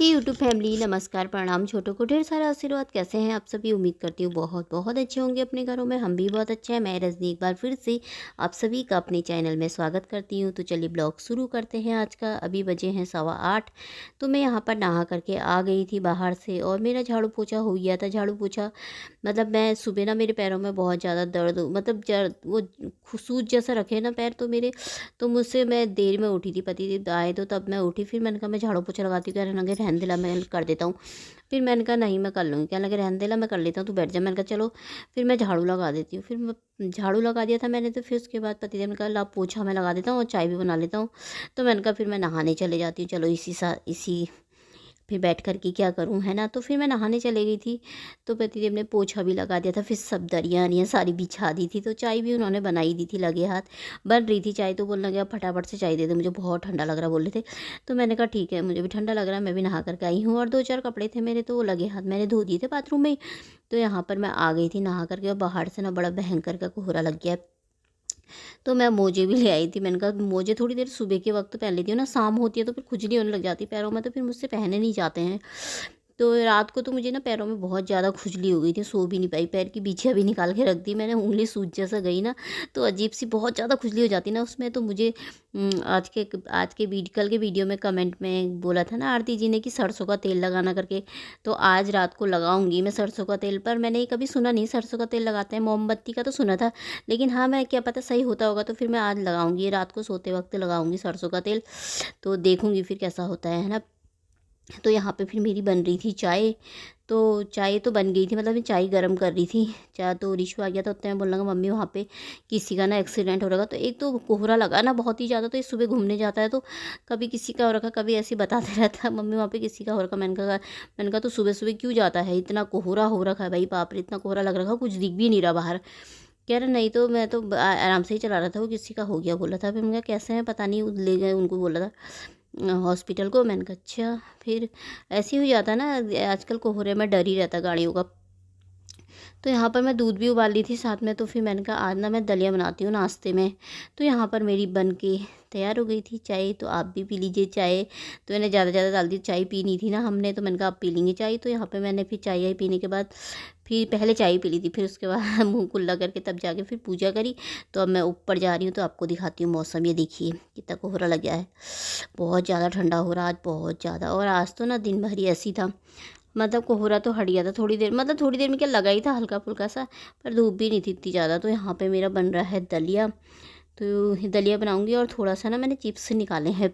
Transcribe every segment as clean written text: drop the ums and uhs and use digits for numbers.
हे YouTube family, नमस्कार, प्रणाम। छोटों को ढेर सारा आशीर्वाद। कैसे हैं आप सभी? उम्मीद करती हूँ बहुत बहुत अच्छे होंगे अपने घरों में। हम भी बहुत अच्छे हैं। मैं रजनी एक बार फिर से आप सभी का अपने चैनल में स्वागत करती हूँ। तो चलिए ब्लॉग शुरू करते हैं आज का। अभी बजे हैं 8:15। तो मैं यहाँ पर नहा करके आ गई थी बाहर से और मेरा झाड़ू पोछा हो गया था। झाड़ू पोछा मतलब मैं सुबह ना मेरे पैरों में बहुत ज़्यादा दर्द मतलब वो सूज जैसा रखे ना पैर, तो मेरे तो मुझसे मैं देर में उठी थी। पति आए तो तब मैं उठी। फिर मैंने कहा मैं झाड़ू पोछा लगाती हूँ। कह रहे लगे रहने दे ला, मैं कर देता हूँ। फिर मैंने कहा नहीं मैं कर लूँगी। कहने लगे रहने दे ला, मैं कर लेता हूँ, तू बैठ जा। मैंने कहा चलो फिर मैं झाड़ू लगा देती हूँ। फिर मैं झाड़ू लगा दिया था मैंने। तो फिर उसके बाद पतिदेव ने कहा ला पोछा मैं लगा देता हूँ और चाय भी बना लेता हूँ। तो मैंने कहा फिर मैं नहाने चले जाती हूँ। चलो इसी फिर बैठ कर के क्या करूँ, है ना। तो फिर मैं नहाने चले गई थी। तो पतिदेव ने पोछा भी लगा दिया था। फिर सब दरियाँ अरियाँ सारी बिछा दी थी। तो चाय भी उन्होंने बनाई दी थी लगे हाथ। बन रही थी चाय। तो बोलने लगे फटाफट से चाय दे दे, मुझे बहुत ठंडा लग रहा बोल रहे थे। तो मैंने कहा ठीक है, मुझे भी ठंडा लग रहा है, मैं भी नहा करके आई हूँ। और 2-4 कपड़े थे मेरे, तो वो लगे हाथ मैंने धो दिए थे बाथरूम में ही। तो यहाँ पर मैं आ गई थी नहा करके और बाहर से ना बड़ा भयंकर का कोहरा लग गया। तो मैं मोजे भी ले आई थी। मैंने कहा मोजे थोड़ी देर सुबह के वक्त पहन लेती हूँ ना, शाम होती है तो फिर खुजली होने लग जाती है पैरों में, तो फिर मुझसे पहने नहीं जाते हैं। तो रात को तो मुझे ना पैरों में बहुत ज़्यादा खुजली हो गई थी, सो भी नहीं पाई। पैर की बिछिया भी निकाल के रख दी मैंने, उंगली सूज जैसा गई ना, तो अजीब सी बहुत ज़्यादा खुजली हो जाती ना उसमें। तो मुझे कल के वीडियो में कमेंट में बोला था ना आरती जी ने कि सरसों का तेल लगाना करके। तो आज रात को लगाऊंगी मैं सरसों का तेल। पर मैंने कभी सुना नहीं सरसों का तेल लगाते हैं, मोमबत्ती का तो सुना था। लेकिन हाँ, मैं क्या पता सही होता होगा, तो फिर मैं आज लगाऊंगी, रात को सोते वक्त लगाऊंगी सरसों का तेल। तो देखूंगी फिर कैसा होता है ना। तो यहाँ पे फिर मेरी बन रही थी चाय। तो चाय तो बन गई थी, मतलब मैं चाय गर्म कर रही थी। चाय तो रिशु आ गया था, उतने में बोलने लगा मम्मी वहाँ पे किसी का ना एक्सीडेंट हो रहा। तो एक तो कोहरा लगा ना बहुत ही ज़्यादा, तो ये सुबह घूमने जाता है तो कभी किसी का हो रखा, कभी ऐसे बताते रहता है मम्मी वहाँ पे किसी का हो रखा। मैंने कहा तो सुबह सुबह क्यों जाता है, इतना कोहरा हो रखा है भाई, बाप रे इतना कोहरा लग रखा, कुछ दिख भी नहीं रहा बाहर। कह रहे नहीं तो मैं तो आराम से ही चला रहा था, वो किसी का हो गया बोला था। फिर मैंने कहा कैसे हैं पता नहीं, ले गए उनको बोला था हॉस्पिटल को। मैंने कहा अच्छा। फिर ऐसे ही हो जाता ना, आजकल कोहरे में डर ही रहता गाड़ियों का। तो यहाँ पर मैं दूध भी उबाल ली थी साथ में। तो फिर मैंने कहा आज ना मैं दलिया बनाती हूँ नाश्ते में। तो यहाँ पर मेरी बन के तैयार हो गई थी चाय। तो आप भी पी लीजिए चाय। तो मैंने ज़्यादा डाल दी, चाय पीनी थी ना हमने, तो मैंने कहा आप पी लेंगे चाय। तो यहाँ पर मैंने फिर चाय पीने के बाद फिर पहले चाय पी ली थी, फिर उसके बाद मुँह कुल्ला करके तब जाके फिर पूजा करी। तो अब मैं ऊपर जा रही हूँ, तो आपको दिखाती हूँ मौसम। ये देखिए कितना कोहरा लग गया है, बहुत ज़्यादा ठंडा हो रहा आज, बहुत ज़्यादा। और आज तो ना दिन भर ही ऐसी था, मतलब कोहरा तो हट गया था थोड़ी देर, मतलब थोड़ी देर में क्या लगा ही था हल्का फुल्का सा, पर धूप भी नहीं थी इतनी ज़्यादा। तो यहाँ पे मेरा बन रहा है दलिया। तो दलिया बनाऊंगी और थोड़ा सा ना मैंने चिप्स निकाले हैं।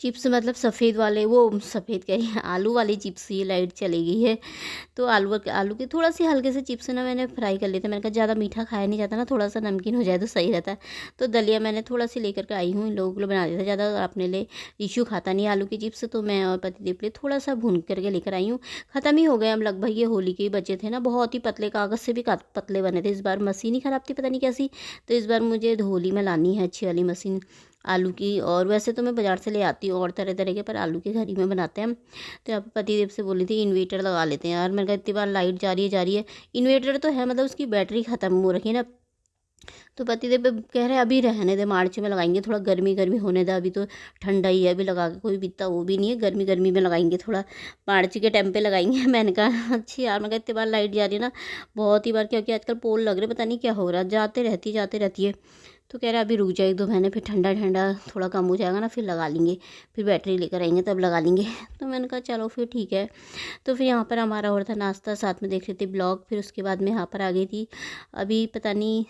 चिप्स मतलब सफ़ेद वाले, वो सफ़ेद कह रही है आलू वाली चिप्स। ये लाइट चली गई है। तो आलू के थोड़ा सी हल्के से चिप्स ना मैंने फ्राई कर लेते। मैंने कहा ज़्यादा मीठा खाया नहीं जाता ना, थोड़ा सा नमकीन हो जाए तो सही रहता है। तो दलिया मैंने थोड़ा सी लेकर के आई हूँ, इन लोगों के लिए बना दिया था ज़्यादा, अपने लिए। इशू खाता नहीं आलू की चिप्स, तो मैं और पतिदेव के लिए थोड़ा सा भून करके लेकर आई हूँ। ख़त्म ही हो गए हम लगभग, ये होली के ही बचे थे ना, बहुत ही पतले कागज़ से भी पतले बने थे। इस बार मशीन ही ख़राब थी पता नहीं कैसी। तो इस बार मुझे होली में लानी है अच्छी वाली मशीन आलू की। और वैसे तो मैं बाज़ार से ले आती हूँ और तरह तरह के, पर आलू के घर ही में बनाते हैं हम। तो यहाँ पे पतिदेव से बोली थी इन्वेटर लगा लेते हैं यार। मैंने कहा इतनी बार लाइट जा रही है। इन्वेटर तो है, मतलब उसकी बैटरी ख़त्म हो रखी है ना। तो पतिदेव कह रहे अभी रहने दे, मार्च में लगाएंगे, थोड़ा गर्मी गर्मी होने दे, अभी तो ठंडा ही है, अभी लगा के कोई बीतता वो भी नहीं है, गर्मी गर्मी में लगाएंगे, थोड़ा मार्च के टाइम पे लगाएंगे। मैंने कहा अच्छी यार। मैं कहा इतनी बार लाइट जा रही है ना, बहुत ही बार, क्योंकि आजकल पोल लग रहे, पता नहीं क्या हो रहा है, जाते रहती है। तो कह रहा अभी रुक जाए 1-2 महीने, फिर ठंडा ठंडा थोड़ा कम हो जाएगा ना, फिर लगा लेंगे, फिर बैटरी लेकर आएंगे तब लगा लेंगे। तो मैंने कहा चलो फिर ठीक है। तो फिर यहाँ पर हमारा हो रहा था नाश्ता, साथ में देख रहे थे ब्लॉग। फिर उसके बाद मैं यहाँ पर आ गई थी। अभी पता नहीं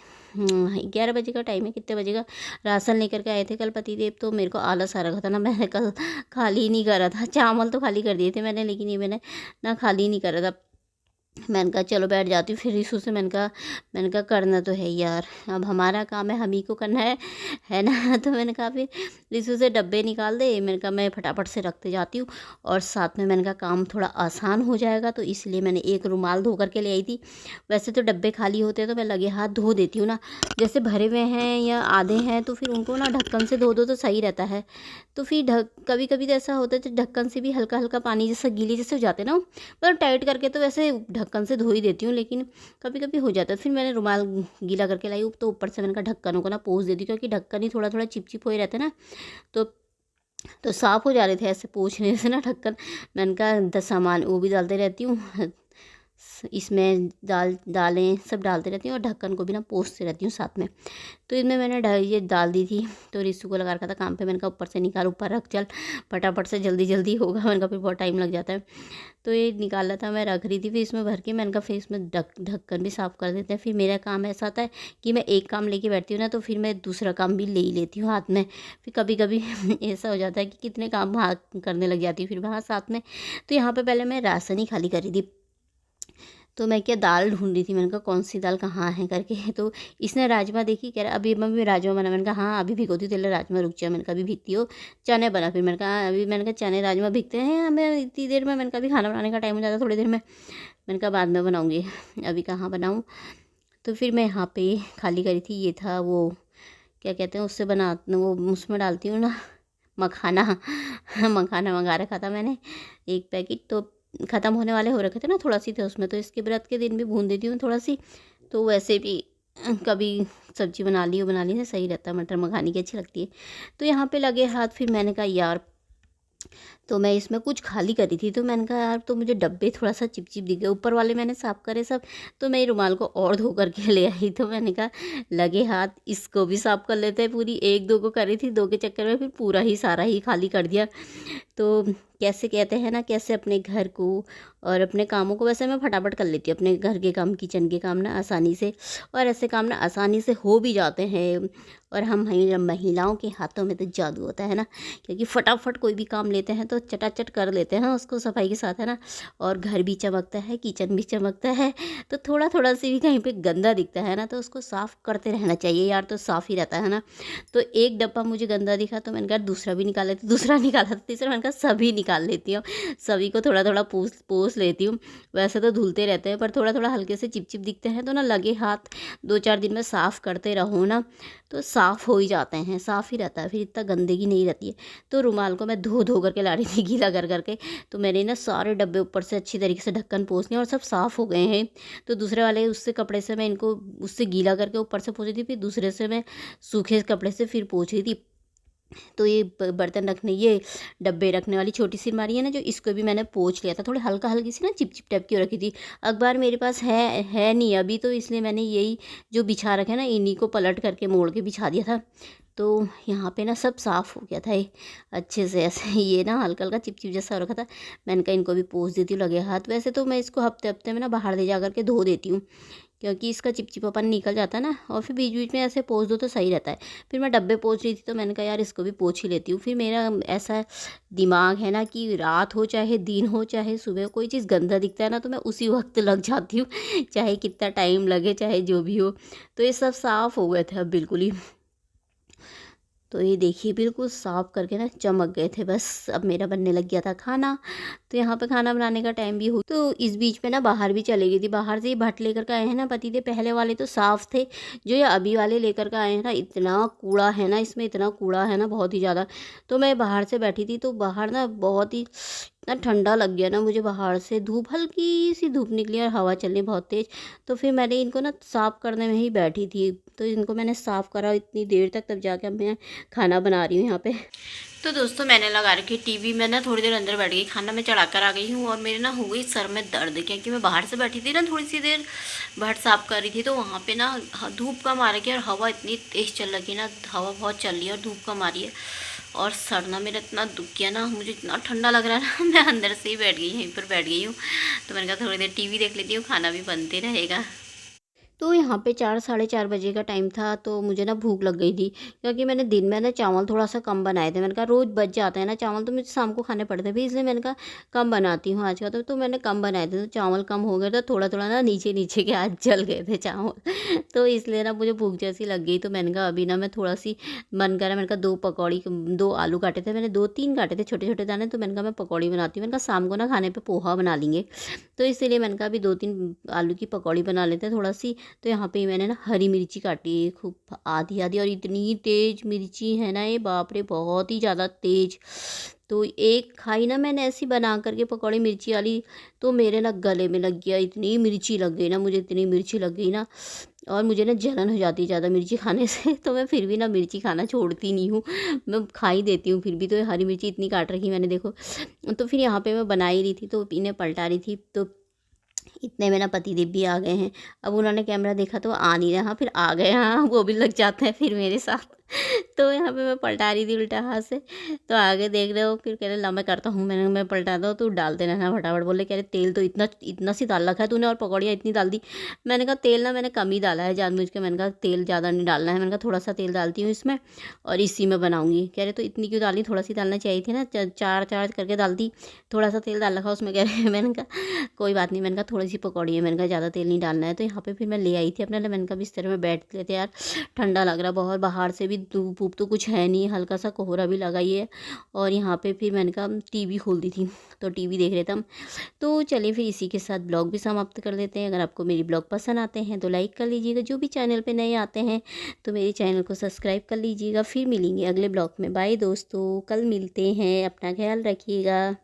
11 बजे का टाइम है, कितने बजे का। राशन लेकर के आए थे कल पतिदेव, तो मेरे को आलस आ रखा था ना, मैंने कल खाली ही नहीं करा था। चावल तो खाली कर दिए थे मैंने, लेकिन ये मैंने ना खाली नहीं करा था। मैंने कहा चलो बैठ जाती हूँ। फिर रिशु से मैंने कहा करना तो है यार, अब हमारा काम है, हम ही को करना है ना। तो मैंने कहा फिर रिशु से डब्बे निकाल दे। मैंने कहा मैं फटाफट से रखते जाती हूँ, और साथ में मैंने कहा काम थोड़ा आसान हो जाएगा, तो इसलिए मैंने एक रुमाल धो करके ले आई थी। वैसे तो डब्बे खाली होते हैं तो मैं लगे हाथ धो देती हूँ ना, जैसे भरे हुए हैं या आधे हैं तो फिर उनको ना ढक्कन से धो दो तो सही रहता है। तो फिर कभी कभी तो ऐसा होता है तो ढक्कन से भी हल्का हल्का पानी जैसा गीले जैसे हो जाते हैं ना, पर टाइट करके तो वैसे ढक्कन से धो ही देती हूँ, लेकिन कभी कभी हो जाता है। फिर मैंने रुमाल गीला करके लाई, तो ऊपर से मैंने कहा ढक्कनों को ना पोंछ देती हूँ, क्योंकि ढक्कन ही थोड़ा थोड़ा चिपचिप हो ही रहता है ना। तो तो साफ़ हो जा रहे थे ऐसे पोंछने से ना ढक्कन। मैंने कहा सामान वो भी डालते रहती हूँ, इसमें दालें सब डालती रहती हूँ और ढक्कन को भी ना पोंछती रहती हूँ साथ में। तो इसमें मैंने ये डाल दी थी। तो रिशु को लगा रखा था काम पे, मैंने कहा ऊपर से निकाल, ऊपर रख, चल फटाफट से जल्दी जल्दी होगा। मैंने कहा फिर बहुत टाइम लग जाता है। तो ये निकाला था, मैं रख रही थी, फिर इसमें भर के मैंने कहा फिर इसमें ढक्कन भी साफ़ कर देते हैं। फिर मेरा काम ऐसा आता है कि मैं एक काम लेके बैठती हूँ ना, तो फिर मैं दूसरा काम भी ले ही लेती हूँ हाथ में। फिर कभी कभी ऐसा हो जाता है कि कितने काम हाथ करने लग जाती हूँ फिर वहाँ साथ में। तो यहाँ पे पहले मैं राशन ही खाली करी थी। तो मैं क्या दाल ढूंढ रही थी, मैंने कहा कौन सी दाल कहाँ है करके। तो इसने राजमा देखी, कह रहा अभी मम्मी राजमा बना। मैंने कहा हाँ अभी भिगोती तेरे राजमा, रुक जा। मैंने कहा अभी भीगती हो, चने बना। फिर मैंने कहा अभी, मैंने कहा चने राजमा भीगते हैं हमें इतनी देर में। मैंने कहा अभी खाना बनाने का टाइम हो जाता थोड़ी देर में। मैंने कहा बाद में बनाऊँगी, अभी कहाँ बनाऊँ। तो फिर मैं यहाँ पे खाली करी थी। ये था वो क्या कहते हैं उससे बना, वो उसमें डालती हूँ ना मखाना। मखाना मंगा रखा था मैंने 1 पैकेट। तो ख़त्म होने वाले हो रखे थे ना, थोड़ा सी थे उसमें। तो इसके व्रत के दिन भी भून देती हूँ थोड़ा सी। तो वैसे भी कभी सब्जी बना ली ना, सही रहता है, मटर मखानी की अच्छी लगती है। तो यहाँ पे लगे हाथ, फिर मैंने कहा यार, तो मैं इसमें कुछ खाली करी थी। तो मैंने कहा यार, तो मुझे डब्बे थोड़ा सा चिपचिप दिख गए, ऊपर वाले मैंने साफ़ करे सब। तो मैं रुमाल को और धो करके ले आई। तो मैंने कहा लगे हाथ इसको भी साफ़ कर लेते हैं पूरी। 1-2 को करी थी, 2 के चक्कर में फिर पूरा ही सारा ही खाली कर दिया। तो कैसे कहते हैं ना, कैसे अपने घर को और अपने कामों को, वैसे मैं फटाफट कर लेती हूँ अपने घर के काम, किचन के काम ना आसानी से। और ऐसे काम ना आसानी से हो भी जाते हैं। और हम महिलाओं के हाथों में तो जादू होता है ना, क्योंकि फटाफट कोई भी काम लेते हैं तो चटाचट कर लेते हैं उसको सफाई के साथ, है ना। और घर भी चमकता है, किचन भी चमकता है। तो थोड़ा थोड़ा सी भी कहीं पे गंदा दिखता है ना, तो उसको साफ़ करते रहना चाहिए यार, तो साफ़ ही रहता है ना। तो एक डब्बा मुझे गंदा दिखा, तो मैंने कहा दूसरा भी निकाल लेती, दूसरा निकाला, तीसरा, मैंने कहा सभी निकाल लेती हूँ, सभी को थोड़ा थोड़ा पोंछ लेती हूँ। वैसे तो धुलते रहते हैं, पर थोड़ा थोड़ा हल्के से चिपचिप दिखते हैं, तो ना लगे हाथ 2-4 दिन में साफ़ करते रहो ना, तो साफ़ हो ही जाते हैं, साफ़ ही रहता है, फिर इतना गंदगी नहीं रहती है। तो रुमाल को मैं धो धो करके ला रही थी, गीला कर करके। तो मैंने ना सारे डब्बे ऊपर से अच्छी तरीके से ढक्कन पोंछ लिया और सब साफ़ हो गए हैं। तो दूसरे वाले उससे कपड़े से मैं इनको उससे गीला करके ऊपर से पोंछ रही थी, फिर दूसरे से मैं सूखे कपड़े से फिर पोंछ रही थी। तो ये बर्तन रखने, ये डब्बे रखने वाली छोटी सी अलमारी है ना, जो इसको भी मैंने पोंछ लिया था। थोड़ी हल्का हल्की सी ना चिपचिप टाइप की हो रखी थी। अखबार मेरे पास है नहीं अभी, तो इसलिए मैंने यही जो बिछा रखे ना, इन्हीं को पलट करके मोड़ के बिछा दिया था। तो यहाँ पे ना सब साफ़ हो गया था ये अच्छे से, ऐसे ये ना हल्का हल्का चिपचिप जैसा हो रखा था। मैंने कहा इनको भी पोंछ देती हूँ लगे हाथ। वैसे तो मैं इसको हफ्ते हफ्ते में ना बाहर ले जा करके धो देती हूँ, क्योंकि इसका चिपचिपापन निकल जाता है ना, और फिर बीच बीच में ऐसे पोंछ दो तो सही रहता है। फिर मैं डब्बे पोंछ रही थी, तो मैंने कहा यार इसको भी पोंछ ही लेती हूँ। फिर मेरा ऐसा दिमाग है ना कि रात हो चाहे दिन हो चाहे सुबह, कोई चीज़ गंदा दिखता है ना, तो मैं उसी वक्त लग जाती हूँ, चाहे कितना टाइम लगे, चाहे जो भी हो। तो ये सब साफ़ हो गए थे अब बिल्कुल ही। तो ये देखिए बिल्कुल साफ़ करके ना चमक गए थे। बस अब मेरा बनने लग गया था खाना। तो यहाँ पे खाना बनाने का टाइम भी हो, तो इस बीच में ना बाहर भी चली गई थी। बाहर से ये भट्ट लेकर के आए हैं ना पतिदेव, पहले वाले तो साफ़ थे, जो ये अभी वाले लेकर के आए हैं ना, इतना कूड़ा है ना इसमें, इतना कूड़ा है ना बहुत ही ज़्यादा। तो मैं बाहर से बैठी थी, तो बाहर ना बहुत ही इतना ठंडा लग गया ना मुझे, बाहर से धूप, हल्की सी धूप निकली और हवा चलनी बहुत तेज़। तो फिर मैंने इनको ना साफ़ करने में ही बैठी थी, तो इनको मैंने साफ़ करा इतनी देर तक, तब जाके अब मैं खाना बना रही हूँ यहाँ पे। तो दोस्तों मैंने लगा रखी टीवी में ना, थोड़ी देर अंदर बैठ गई, खाना मैं चढ़ा कर आ गई हूँ। और मेरे ना हो गई सर में दर्द, क्योंकि मैं बाहर से बैठी थी ना थोड़ी सी देर, भट्ट साफ़ कर रही थी। तो वहाँ पे ना धूप कम आ रही है और हवा इतनी तेज़ चल रही है ना, हवा बहुत चल रही है और धूप कम आ रही है। और सर ना मेरा इतना दुख गया ना, मुझे इतना ठंडा लग रहा है ना, मैं अंदर से ही बैठ गई, यहीं पर बैठ गई हूँ। तो मैंने कहा थोड़ी देर टीवी देख लेती हूँ, खाना भी बनते रहेगा। तो यहाँ पे 4 साढ़े 4 बजे का टाइम था, तो मुझे ना भूख लग गई थी, क्योंकि मैंने दिन में ना चावल थोड़ा सा कम बनाए थे। मैंने कहा रोज़ बच जाते हैं ना चावल, तो मुझे शाम को खाने पड़ते हैं भी, इसलिए मैंने कहा कम बनाती हूँ आज का। तो मैंने कम बनाए थे, तो चावल कम हो गए, तो थोड़ा थोड़ा ना नीचे नीचे के हाथ जल गए थे चावल। तो इसलिए ना मुझे भूख जैसी लग गई। तो मैंने कहा अभी ना मैं थोड़ा सी मन करा, मैंने कहा 2 आलू काटे थे मैंने, 2-3 काटे थे छोटे छोटे दाने। तो मैंने कहा मैं पकौड़ी बनाती हूँ, मैंने कहा शाम को ना खाने पर पोहा बना लेंगे। तो इसीलिए मैंने कहा अभी 2-3 आलू की पकौड़ी बना लेते हैं थोड़ा सी। तो यहाँ पे मैंने ना हरी मिर्ची काटी है खूब आधी आधी, और इतनी तेज़ मिर्ची है ना ये, बाप रे बहुत ही ज़्यादा तेज़। तो एक खाई ना मैंने ऐसी बना करके पकौड़ी मिर्ची वाली, तो मेरे ना गले में लग गया, इतनी मिर्ची लग गई ना मुझे, इतनी मिर्ची लग गई ना। और मुझे ना जलन हो जाती है ज़्यादा मिर्ची खाने से, तो मैं फिर भी ना मिर्ची खाना छोड़ती नहीं हूँ, मैं खा ही देती हूँ फिर भी। तो हरी मिर्ची इतनी काट रखी मैंने देखो। तो फिर यहाँ पे मैं बना ही रही थी, तो इन्हें पलटा रही थी, तो इतने में ना पतिदेव भी आ गए हैं। अब उन्होंने कैमरा देखा तो आ नहीं रहा, फिर आ गए, हाँ वो भी लग जाते हैं फिर मेरे साथ। तो यहाँ पे मैं पलटा रही थी उल्टा हाथ से, तो आगे देख रहे हो, फिर कह रहे ला मैं करता हूँ, मैं पलटा दो तो डाल देना ना फटाफट। बोले कह रहे तेल तो इतना इतना सी डाल रखा है तूने और पकौड़ियाँ इतनी डाल दी। मैंने कहा तेल ना मैंने कम ही डाला है जानबूझ के, मैंने कहा तेल ज़्यादा नहीं डालना है, मैंने कहा थोड़ा सा तेल डालती हूँ इसमें और इसी में बनाऊँगी। कह रहे तो इतनी क्यों डाली, थोड़ा सी डालना चाहिए थी ना, चार चार करके डाल दी, थोड़ा सा तेल डाल रखा उसमें। कह रहे मैंने कहा कोई बात नहीं, मैंने कहा थोड़ी सी पकौड़ी है, मैंने कहा ज़्यादा तेल नहीं डालना है। तो यहाँ पे फिर मैं ले आई थी अपने लिए, मैंने कहा बिस्तर में बैठ लेते यार, ठंडा लग रहा बहुत, बाहर से भी धूप वूप तो कुछ है नहीं, हल्का सा कोहरा भी लगा ही है। और यहाँ पे फिर मैंने कहा टीवी खोल दी थी, तो टीवी देख रहे थे हम। तो चलिए फिर इसी के साथ ब्लॉग भी समाप्त कर देते हैं। अगर आपको मेरी ब्लॉग पसंद आते हैं तो लाइक कर लीजिएगा, जो भी चैनल पे नए आते हैं तो मेरे चैनल को सब्सक्राइब कर लीजिएगा। फिर मिलेंगे अगले ब्लॉग में। बाय दोस्तों, कल मिलते हैं, अपना ख्याल रखिएगा।